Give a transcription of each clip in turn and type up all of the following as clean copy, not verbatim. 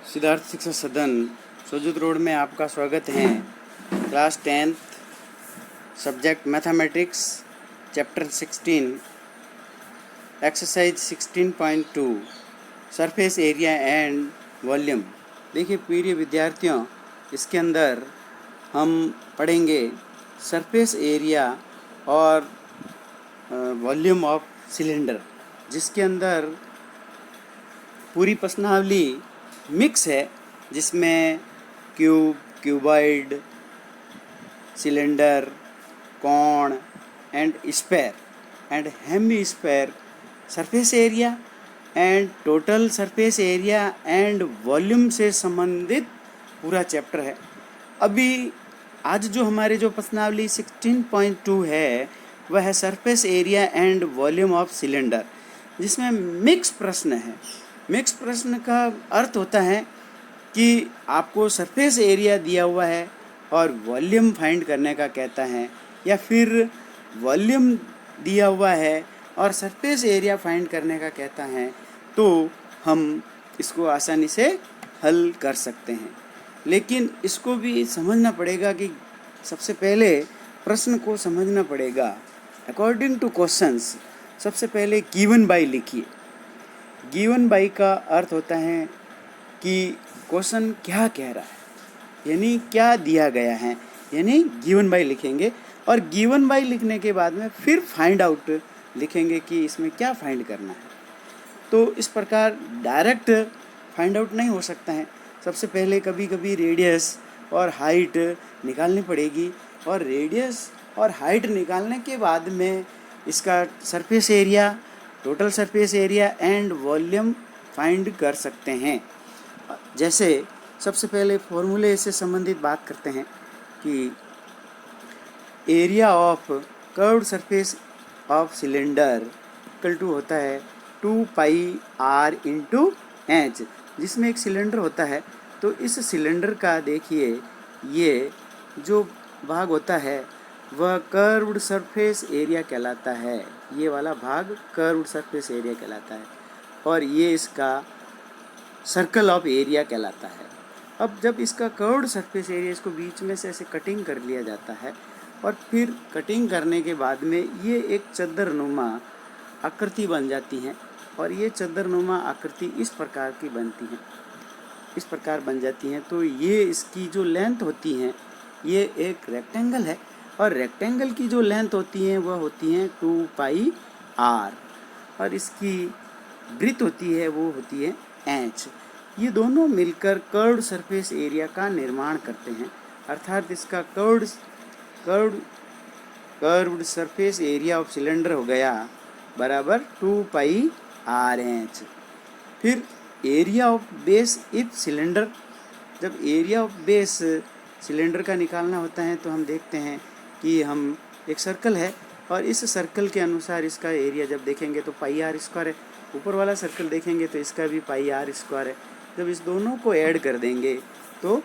सिद्धार्थ शिक्षा सदन सोजत रोड में आपका स्वागत है। Class 10th subject mathematics chapter 16 exercise 16.2 surface area and volume. देखिए प्रिय विद्यार्थियों, इसके अंदर हम पढ़ेंगे सरफेस एरिया और वॉल्यूम ऑफ सिलेंडर, जिसके अंदर पूरी प्रश्नावली मिक्स है, जिसमें cube, cuboid, cylinder, cone and sphere and hemisphere, surface area and total surface area and volume से संबंधित पूरा चैप्टर है। अभी आज जो हमारे जो प्रश्नावली 16.2 है वह है surface area and volume of cylinder, जिसमें मिक्स प्रश्न है। मिक्स प्रश्न का अर्थ होता है कि आपको सरफेस एरिया दिया हुआ है और वॉल्यूम फाइंड करने का कहता है, या फिर वॉल्यूम दिया हुआ है और सरफेस एरिया फाइंड करने का कहता है, तो हम इसको आसानी से हल कर सकते हैं। लेकिन इसको भी समझना पड़ेगा कि सबसे पहले प्रश्न को समझना पड़ेगा। अकॉर्डिंग टू क्वेश्चंस सबसे पहले गिवन बाय लिखिए। गिवन बाय का अर्थ होता है कि क्वेश्चन क्या कह रहा है, यानी क्या दिया गया है, यानी गिवन बाय लिखेंगे। और गिवन बाय लिखने के बाद में फिर फाइंड आउट लिखेंगे कि इसमें क्या फाइंड करना है। तो इस प्रकार डायरेक्ट फाइंड आउट नहीं हो सकता है। सबसे पहले कभी कभी रेडियस और हाइट निकालनी पड़ेगी, और रेडियस और हाइट निकालने के बाद में इसका surface area, total surface area and volume find कर सकते हैं। जैसे सबसे पहले फॉर्मूले से संबंधित बात करते हैं कि area of curved surface of cylinder equal to होता है 2πr इंटू एच, जिसमें एक सिलेंडर होता है। तो इस सिलेंडर का देखिए, ये जो भाग होता है वह कर्व्ड सरफेस एरिया कहलाता है। ये वाला भाग कर्व्ड सरफेस एरिया कहलाता है, और ये इसका सर्कल ऑफ एरिया कहलाता है। अब जब इसका कर्व्ड सरफेस एरिया, इसको बीच में से ऐसे कटिंग कर लिया जाता है, और फिर कटिंग करने के बाद में ये एक चद्दरनुमा आकृति बन जाती है, और ये चद्दरनुमा आकृति इस प्रकार की बनती है, इस प्रकार बन जाती हैं। तो ये इसकी जो लेंथ होती है, ये एक रेक्टेंगल है, और रेक्टेंगल की जो लेंथ होती है वह होती है 2πr, और इसकी ब्रीथ होती है वो होती है h। ये दोनों मिलकर कर्व्ड सरफेस एरिया का निर्माण करते हैं, अर्थात इसका curved surface area of cylinder हो गया बराबर 2πrh। फिर area of base if cylinder, जब एरिया ऑफ बेस सिलेंडर का निकालना होता है तो हम देखते हैं कि हम एक सर्कल है, और इस सर्कल के अनुसार इसका एरिया जब देखेंगे तो πr² है। ऊपर वाला सर्कल देखेंगे तो इसका भी πr² है। जब इस दोनों को ऐड कर देंगे तो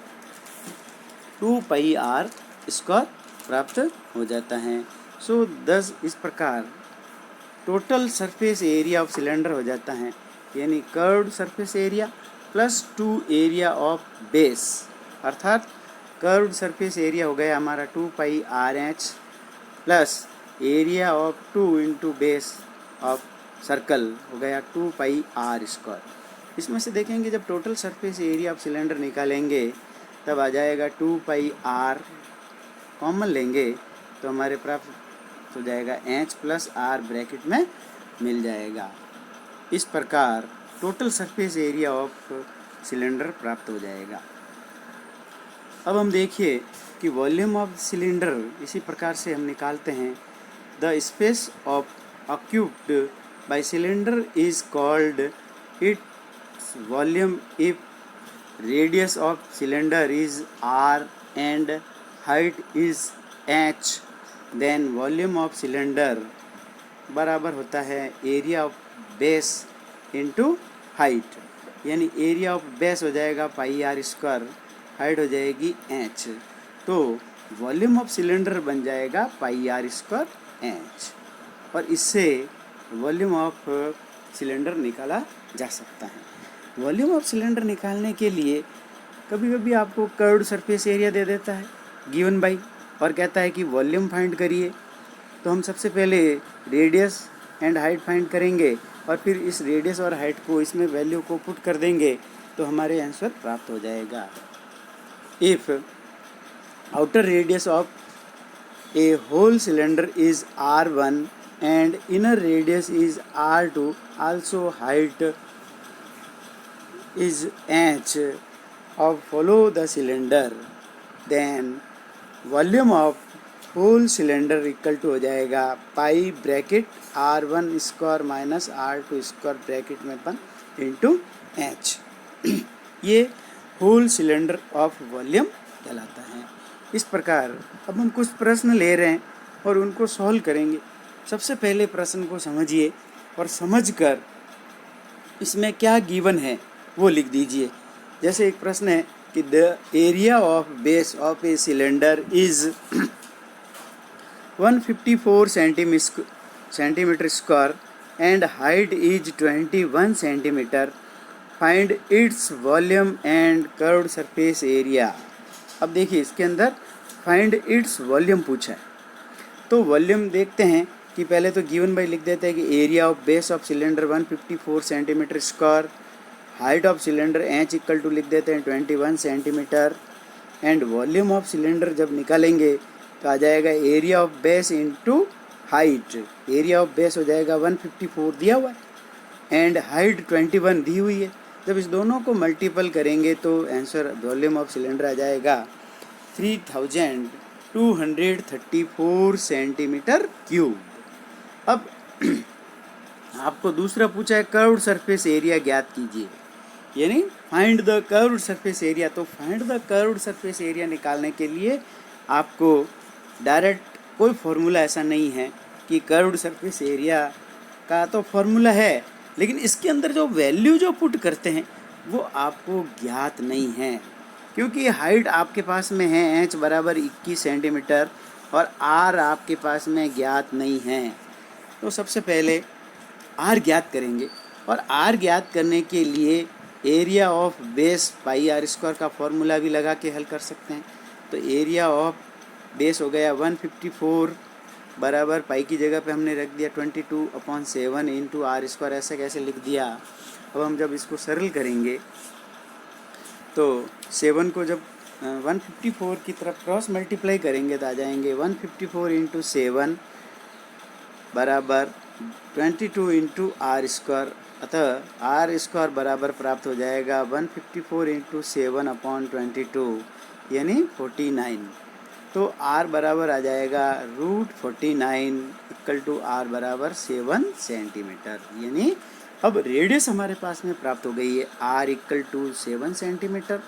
2πr² प्राप्त हो जाता है। सो thus इस प्रकार total surface area of cylinder हो जाता है, यानी curved surface area plus 2 area of base, अर्थात कर्व्ड सरफेस एरिया हो गया हमारा 2πrh plus area of 2 into base of circle हो गया 2πr²। इसमें से देखेंगे जब total surface area of cylinder निकालेंगे तब आ जाएगा 2πr, कॉमन लेंगे तो हमारे प्राप्त हो जाएगा h प्लस r ब्रैकेट में मिल जाएगा। इस प्रकार total surface area of cylinder प्राप्त हो जाएगा। अब हम देखिए कि वॉल्यूम ऑफ सिलेंडर इसी प्रकार से हम निकालते हैं। The space of occupied by cylinder is called its volume if radius of cylinder is r and height is h, then volume of cylinder बराबर होता है area of base into height, यानी एरिया ऑफ बेस हो जाएगा πr², height हो जाएगी h, तो volume of cylinder बन जाएगा πr² h, और इससे वॉल्यूम ऑफ सिलेंडर निकाला जा सकता है। वॉल्यूम ऑफ सिलेंडर निकालने के लिए कभी कभी आपको कर्व्ड सरफेस एरिया दे देता है गिवन बाई, और कहता है कि वॉल्यूम फाइंड करिए। तो हम सबसे पहले रेडियस एंड हाइट फाइंड करेंगे और फिर इस रेडियस और हाइट को इसमें वैल्यू को पुट कर देंगे तो हमारे आंसर प्राप्त हो जाएगा। If outer radius of a whole cylinder is R1 and inner radius is R2, also height is h of follow the cylinder, then volume of whole cylinder equal to हो जाएगा pi bracket R1 square minus R2 square bracket में बन into H. ये hollow cylinder of volume कहलाता है। इस प्रकार अब हम कुछ प्रश्न ले रहे हैं और उनको सॉल्व करेंगे। सबसे पहले प्रश्न को समझिए और समझकर इसमें क्या गिवन है वो लिख दीजिए। जैसे एक प्रश्न है कि the area of base of a cylinder is 154 centimetre square and height is 21 centimetre, find its volume and curved surface area. अब देखिए इसके अंदर फाइंड इट्स वॉल्यूम पूछा है, तो वॉल्यूम देखते हैं कि पहले तो गिवन बाई लिख देते हैं कि area of base of cylinder 154 centimetre square, height of cylinder H equal to लिख देते हैं 21 centimetre, and volume of cylinder जब निकालेंगे तो आ जाएगा area of base into height. Area of base हो जाएगा 154 दिया हुआ है एंड हाइट 21 दी हुई है। जब इस दोनों को मल्टीपल करेंगे तो आंसर वॉल्यूम ऑफ सिलेंडर आ जाएगा 3234 सेंटीमीटर क्यूब। अब आपको दूसरा पूछा है कर्व्ड सरफेस एरिया ज्ञात कीजिए, यानी find the curved surface area. तो find the curved surface area निकालने के लिए आपको डायरेक्ट कोई फॉर्मूला ऐसा नहीं है कि कर्व्ड सरफेस एरिया का तो फॉर्मूला है, लेकिन इसके अंदर जो वैल्यू जो पुट करते हैं वो आपको ज्ञात नहीं है, क्योंकि हाइट आपके पास में है h बराबर 21 सेंटीमीटर और r आपके पास में ज्ञात नहीं है। तो सबसे पहले r ज्ञात करेंगे और r ज्ञात करने के लिए area of base pi r square का फॉर्मूला भी लगा के हल कर सकते हैं। तो एरिया ऑफ बेस हो गया 154 बराबर पाई की जगह पे हमने रख दिया 22/7 इंटू आर स्क्वायर, ऐसे कैसे लिख दिया। अब हम जब इसको सरल करेंगे तो 7 को जब 154 की तरफ क्रॉस मल्टीप्लाई करेंगे तो आ जाएंगे 154 इंटू 7 बराबर 22 इंटू आर स्क्वायर, अतः आर स्क्वायर बराबर प्राप्त हो जाएगा 154 इंटू 7/22 यानी 49। तो r बराबर आ जाएगा √49 इक्वल टू r बराबर 7 सेंटीमीटर। यानी अब रेडियस हमारे पास में प्राप्त हो गई है r equal to 7 centimetre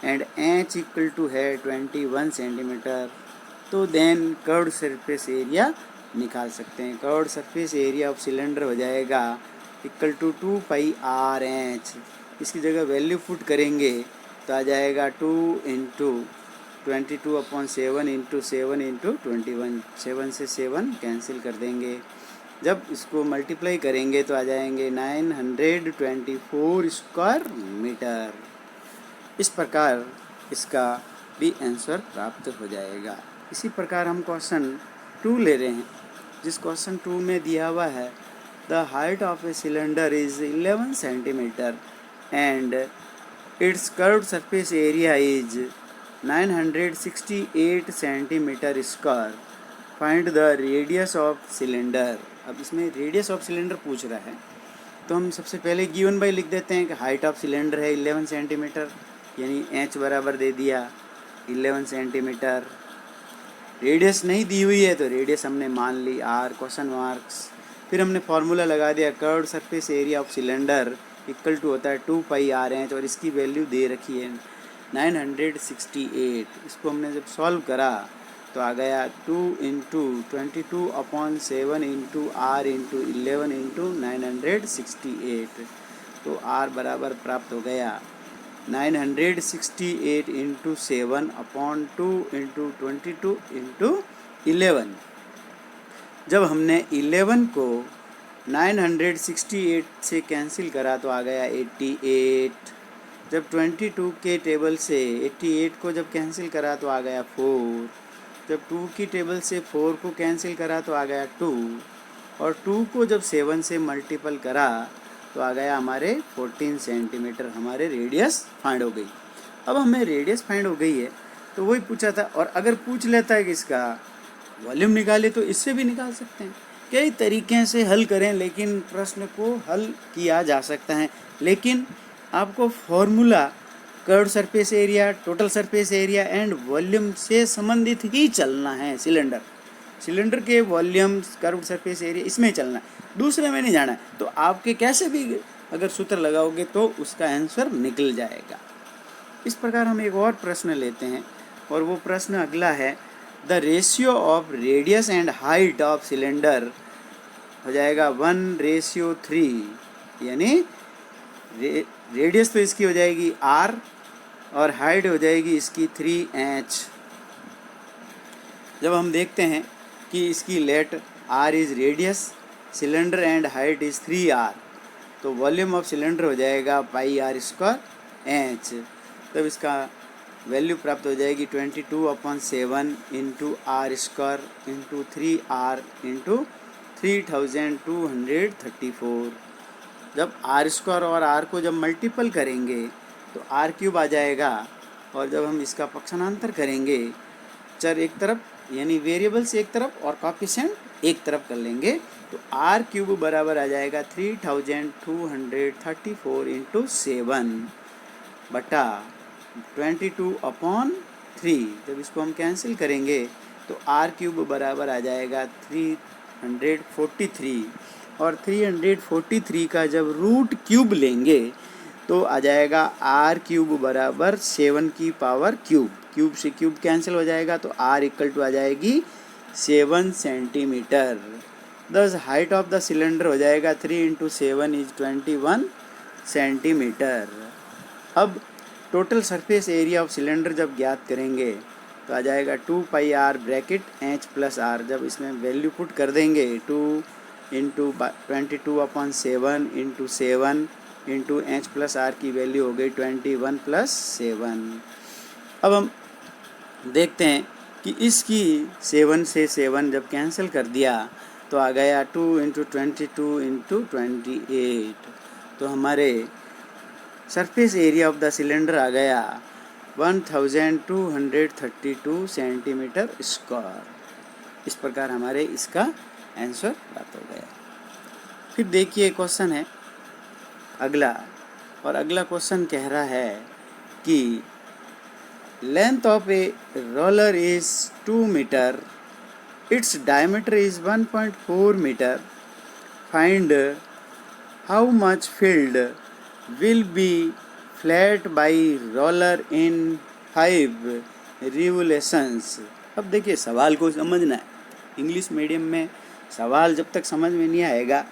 and h equal to है 21 सेंटीमीटर। तो देन कर्व्ड सरफेस एरिया निकाल सकते हैं। Curved surface area of cylinder हो जाएगा equal to 2 pi R H. इसकी जगह वैल्यू पुट करेंगे तो आ जाएगा 2 इंटू 22/7 इंटू 7 इंटू 21, 7 से 7 कैंसिल कर देंगे। जब इसको मल्टीप्लाई करेंगे तो आ जाएंगे 924 स्क्वायर मीटर। इस प्रकार इसका भी आंसर प्राप्त हो जाएगा। इसी प्रकार हम क्वेश्चन 2 ले रहे हैं, जिस क्वेश्चन 2 में दिया हुआ है the height of a cylinder is 11 centimetre and it's curved surface area is 968 centimetre square, find the radius of cylinder. अब इसमें रेडियस ऑफ सिलेंडर पूछ रहा है तो हम सबसे पहले गिवन बाई लिख देते हैं कि हाइट ऑफ सिलेंडर है 11 सेंटीमीटर, यानी h बराबर दे दिया 11 सेंटीमीटर। रेडियस नहीं दी हुई है तो रेडियस हमने मान ली r क्वेश्चन मार्क्स। फिर हमने फार्मूला लगा दिया curved surface area of cylinder equal to होता है 2 पाई आर एच और इसकी वैल्यू दे रखी है 968। इसको हमने जब सॉल्व करा तो आ गया 2 into 22/7 into R into 11 into 968। तो आर बराबर प्राप्त हो गया 968 इंटू 7/2 इंटू 22 इंटू 11। जब हमने 11 को 968 से कैंसिल करा तो आ गया 88। जब 22 के टेबल से 88 को जब कैंसिल करा तो आ गया 4। जब 2 की टेबल से 4 को कैंसिल करा तो आ गया 2, और 2 को जब 7 से मल्टीपल करा तो आ गया हमारे 14 सेंटीमीटर। हमारे रेडियस फाइंड हो गई। अब हमें रेडियस फाइंड हो गई है तो वही पूछा था, और अगर पूछ लेता है कि इसका वॉल्यूम निकाले तो इससे भी निकाल सकते हैं। कई तरीके से हल करें, लेकिन प्रश्न को हल किया जा सकता है, लेकिन आपको formula curved surface area, total surface area and volume से संबंधित ही चलना है। सिलेंडर के वॉल्यूम, कर्व्ड सरफेस एरिया, इसमें ही चलना है, दूसरे में नहीं जाना है। तो आपके कैसे भी अगर सूत्र लगाओगे तो उसका आंसर निकल जाएगा। इस प्रकार हम एक और प्रश्न लेते हैं, और वो प्रश्न अगला है, the ratio of radius and height of cylinder हो जाएगा 1:3, यानी रेडियस तो इसकी हो जाएगी r और हाइट हो जाएगी इसकी 3h। जब हम देखते हैं कि इसकी let r is radius cylinder and height is 3r, तो वॉल्यूम ऑफ सिलेंडर हो जाएगा πr² h। तब इसका वैल्यू प्राप्त हो जाएगी 22/7 into r² into 3r into 3234। जब r² और r को जब मल्टीपल करेंगे तो r³ आ जाएगा, और जब हम इसका पक्षांतर करेंगे, चर एक तरफ यानी वेरिएबल्स एक तरफ और कोएफिशिएंट एक तरफ कर लेंगे, तो r³ बराबर आ जाएगा 3234 इंटू 7 बटा 22/3। जब इसको हम कैंसिल करेंगे तो r³ बराबर आ जाएगा 343, और 343 का जब रूट क्यूब लेंगे तो आ जाएगा r³ बराबर 7 की पावर क्यूब। क्यूब से क्यूब कैंसिल हो जाएगा तो r इक्वल टू आ जाएगी 7 सेंटीमीटर। दस हाइट ऑफ द सिलेंडर हो जाएगा 3 इंटू 7 इज 21 सेंटीमीटर। अब total surface area of cylinder जब ज्ञात करेंगे तो आ जाएगा 2πr bracket h plus r। जब इसमें वैल्यू पुट कर देंगे 2 into 22/7 into 7 into h plus r की वैल्यू हो गई 21 + 7। अब हम देखते हैं कि इसकी 7 से 7 जब कैंसिल कर दिया तो आ गया 2 इंटू 22 इंटू 28, तो हमारे surface area of the cylinder आ गया 1232 सेंटीमीटर स्क्वायर। इस प्रकार हमारे इसका आंसर प्राप्त हो गया। फिर देखिए क्वेश्चन है अगला, और अगला क्वेश्चन कह रहा है कि length of a roller is 2 metre, its diameter is 1.4 metre, find how much field will be flat by roller in 5 revolutions। अब देखिए सवाल को समझना है। इंग्लिश मीडियम में सवाल जब तक समझ में नहीं आएगा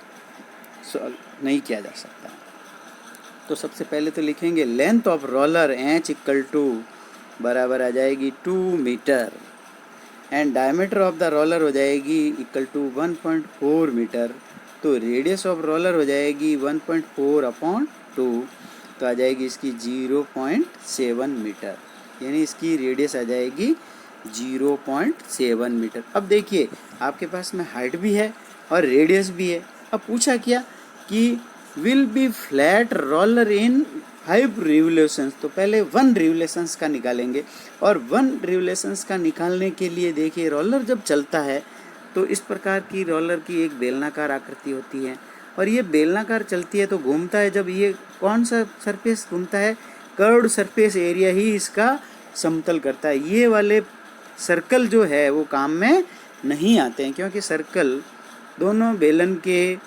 सॉल्व नहीं किया जा सकता। तो सबसे पहले तो लिखेंगे length of roller h equal to बराबर आ जाएगी 2 metre, and diameter of the roller हो जाएगी इक्वल टू 1.4 मीटर, तो रेडियस ऑफ रोलर हो जाएगी 1.4/2, तो आ जाएगी इसकी 0.7 मीटर, यानी इसकी रेडियस आ जाएगी 0.7 मीटर। अब देखिए आपके पास में हाइट भी है और रेडियस भी है। अब पूछा क्या कि will be flat roller in 5 revolutions, तो पहले 1 रिवोल्यूशंस का निकालेंगे, और 1 रिवोल्यूशंस का निकालने के लिए देखिए रोलर जब चलता है तो इस प्रकार की रोलर की एक बेलनाकार आकृति होती है, और ये बेलनाकार चलती है तो घूमता है। जब ये कौन सा सरफेस घूमता है, कर्व्ड सरफेस एरिया ही इसका समतल करता है। ये वाले सर्कल जो है वो काम में नहीं आते हैं, क्योंकि सर्कल दोनों बेलन के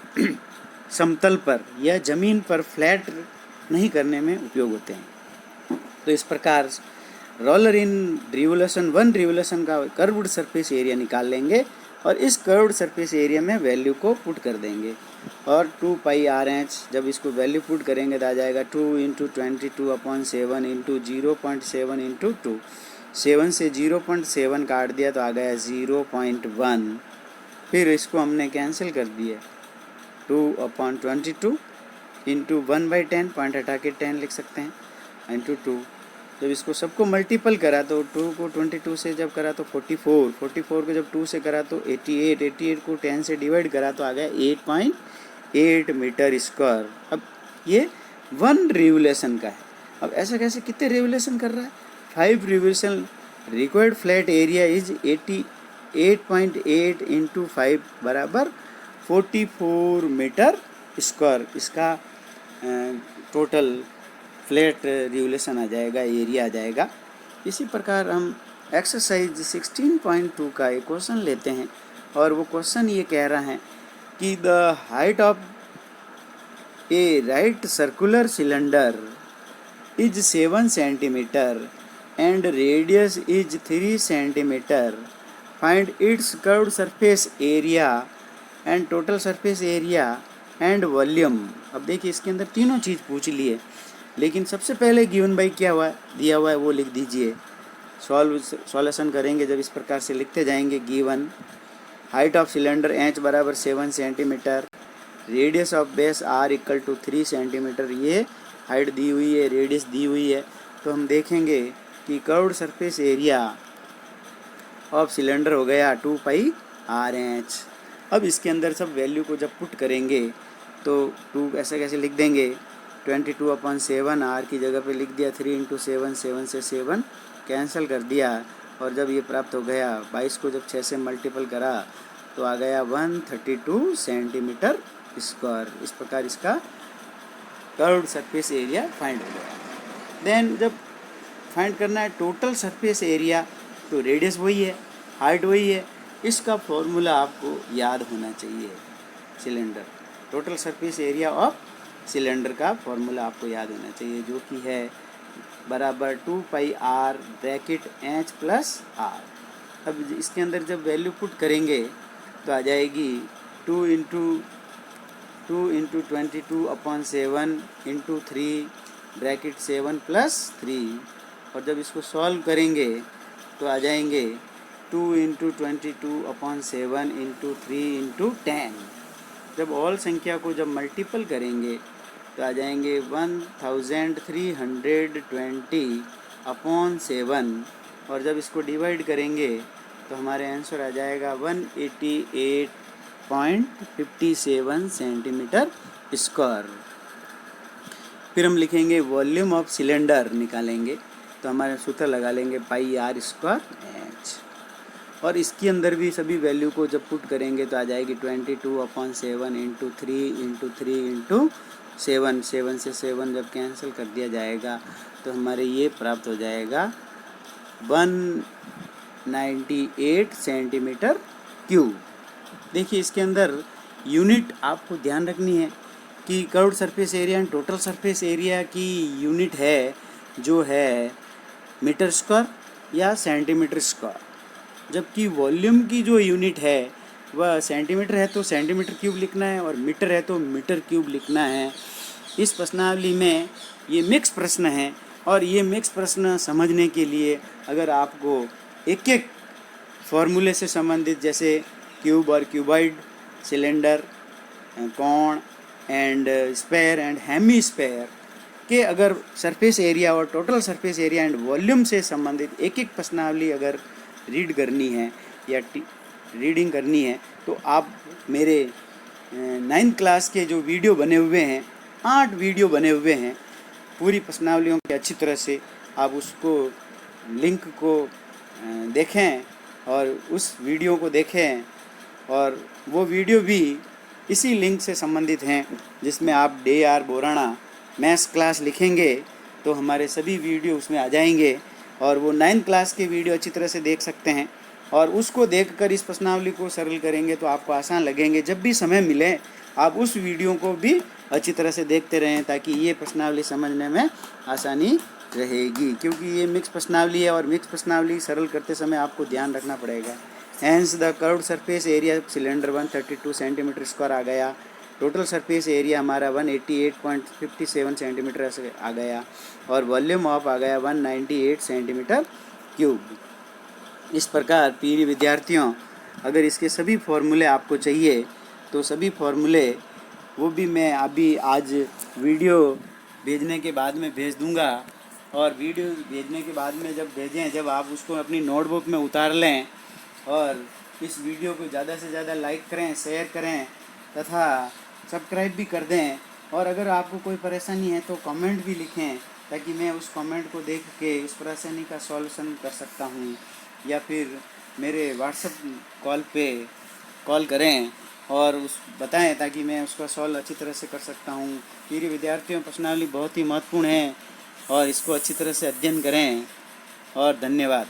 समतल पर या ज़मीन पर फ्लैट नहीं करने में उपयोग होते हैं। तो इस प्रकार रोलर इन रिवोल्यूशन 1 रिवोल्यूशन का कर्व्ड सरफेस एरिया निकाल लेंगे, और इस कर्व्ड सरफेस एरिया में वैल्यू को पुट कर देंगे, और 2πrh जब इसको वैल्यू पुट करेंगे तो आ जाएगा 2 इंटू 22/7 इंटू 0.7 इंटू 2। 7 से 0.7 काट दिया तो आ गया 0.1। फिर इसको हमने कैंसिल कर दिया, 2/22 इंटू 1/10, पॉइंट हटा के 10 लिख सकते हैं, इंटू 2। जब इसको सबको मल्टीपल करा तो 2 को 22 से जब करा तो 44, 44 को जब 2 से करा तो 88, 88 को 10 से डिवाइड करा तो आ गया 8.8 मीटर स्क्वायर। अब ये 1 रिवोल्यूशन का है। अब ऐसा कैसे, कितने रिवोल्यूशन कर रहा है? 5 revolution. Required flat area is 88.8 into 5 बराबर 44 मीटर स्क्वायर। इसका टोटल फ्लैट रिवोल्यूशन आ जाएगा, एरिया आ जाएगा। इसी प्रकार हम एक्सरसाइज 16.2 का एक क्वेश्चन लेते हैं और वो क्वेश्चन ये कह रहा है कि the height of A right circular cylinder is 7 centimetre and radius is 3 centimeter. Find its curved surface area and total surface area and volume. अब देखिए इसके अंदर तीनों चीज़ पूछ लिए, लेकिन सबसे पहले गिवन बाई क्या हुआ दिया हुआ है वो लिख दीजिए। सॉल्यूशन करेंगे जब इस प्रकार से लिखते जाएंगे। Given height of cylinder H बराबर 7 centimetre, radius of base R equal to 3 centimetre. ये हाइट दी हुई है, रेडियस दी हुई है। तो हम देखेंगे कि curved surface area of cylinder हो गया 2πRh। अब इसके अंदर सब वैल्यू को जब पुट करेंगे तो 2 ऐसे कैसे लिख देंगे, 22/7 R की जगह पे लिख दिया 3 इंटू 7, 7 से 7 कैंसिल कर दिया। और जब ये प्राप्त हो गया 22 को जब 6 से मल्टीपल करा तो आ गया 132 सेंटीमीटर स्क्वायर। इस प्रकार इसका कर्व्ड सरफेस एरिया फाइंड हो गया। देन जब फाइंड करना है टोटल सरफेस एरिया, तो रेडियस वही है, हाइट वही है। इसका फॉर्मूला आपको याद होना चाहिए। Cylinder total surface area of cylinder का फॉर्मूला आपको याद होना चाहिए, जो कि है बराबर 2πR bracket H plus R। अब इसके अंदर जब वैल्यू पुट करेंगे तो आ जाएगी 2 इंटू 22/7 इंटू 3 ब्रैकेट 7 प्लस 3। और जब इसको सॉल्व करेंगे तो आ जाएंगे 2 इंटू 22/7 इंटू 3 इंटू 10। जब ऑल संख्या को जब मल्टीपल करेंगे तो आ जाएंगे 1320/7। और जब इसको डिवाइड करेंगे तो हमारे आंसर आ जाएगा 188.57 सेंटीमीटर स्क्वायर। फिर हम लिखेंगे वॉल्यूम ऑफ सिलेंडर निकालेंगे तो हमारे सूत्र लगा लेंगे πR स्क्वायर H। और इसके अंदर भी सभी वैल्यू को जब पुट करेंगे तो आ जाएगी 22/7 इंटू 3 इंटू 3 इंटू 7, 7 से 7 जब कैंसिल कर दिया जाएगा तो हमारे ये प्राप्त हो जाएगा 198 सेंटीमीटर क्यूब। देखिए इसके अंदर यूनिट आपको ध्यान रखनी है कि curved surface area and total surface area की यूनिट है जो है मीटर स्क्वायर या सेंटीमीटर स्क्वायर, जबकि वॉल्यूम की जो यूनिट है वह सेंटीमीटर है तो सेंटीमीटर क्यूब लिखना है और मीटर है तो मीटर क्यूब लिखना है। इस प्रश्नावली में ये मिक्स प्रश्न है और ये मिक्स प्रश्न समझने के लिए अगर आपको एक एक फॉर्मूले से संबंधित जैसे क्यूब और cuboid, cylinder, cone and sphere and hemisphere के अगर सरफेस एरिया और total surface area and volume से संबंधित एक एक प्रश्नावली अगर रीड करनी है या रीडिंग करनी है तो आप मेरे 9th क्लास के जो वीडियो बने हुए हैं, 8 वीडियो बने हुए हैं पूरी प्रश्नावलियों के अच्छी तरह से, आप उसको लिंक को देखें और उस वीडियो को देखें। और वो वीडियो भी इसी लिंक से संबंधित हैं जिसमें आप DR बोराना मैथ्स क्लास लिखेंगे तो हमारे सभी वीडियो उसमें आ जाएंगे और वो 9th क्लास के वीडियो अच्छी तरह से देख सकते हैं। और उसको देखकर इस प्रश्नावली को सरल करेंगे तो आपको आसान लगेंगे। जब भी समय मिले आप उस वीडियो को भी अच्छी तरह से देखते रहें ताकि ये प्रश्नावली समझने में आसानी रहेगी, क्योंकि ये मिक्स प्रश्नावली है और मिक्स प्रश्नावली सरल करते समय आपको ध्यान रखना पड़ेगा। Hence the curved surface area cylinder 132 centimetre square आ गया। टोटल सरफेस एरिया हमारा 188.57 सेंटीमीटर आ गया और वॉल्यूम ऑफ आ गया 198 सेंटीमीटर क्यूब। इस प्रकार प्रिय विद्यार्थियों, अगर इसके सभी फॉर्मूले आपको चाहिए तो सभी फॉर्मूले वो भी मैं अभी आज वीडियो भेजने के बाद में भेज दूंगा। और वीडियो भेजने के बाद में जब भेजें, जब आप उसको अपनी नोटबुक में उतार लें और इस वीडियो को ज़्यादा से ज़्यादा लाइक करें, शेयर करें तथा सब्सक्राइब भी कर दें। और अगर आपको कोई परेशानी है तो कमेंट भी लिखें, ताकि मैं उस कमेंट को देख के उस परेशानी का सॉल्यूशन कर सकता हूँ। या फिर मेरे व्हाट्सएप कॉल पे कॉल करें और उस बताएं, ताकि मैं उसका सॉल्व अच्छी तरह से कर सकता हूँ। मेरे विद्यार्थियों प्रश्नावली बहुत ही महत्वपूर्ण है और इसको अच्छी तरह से अध्ययन करें। और धन्यवाद।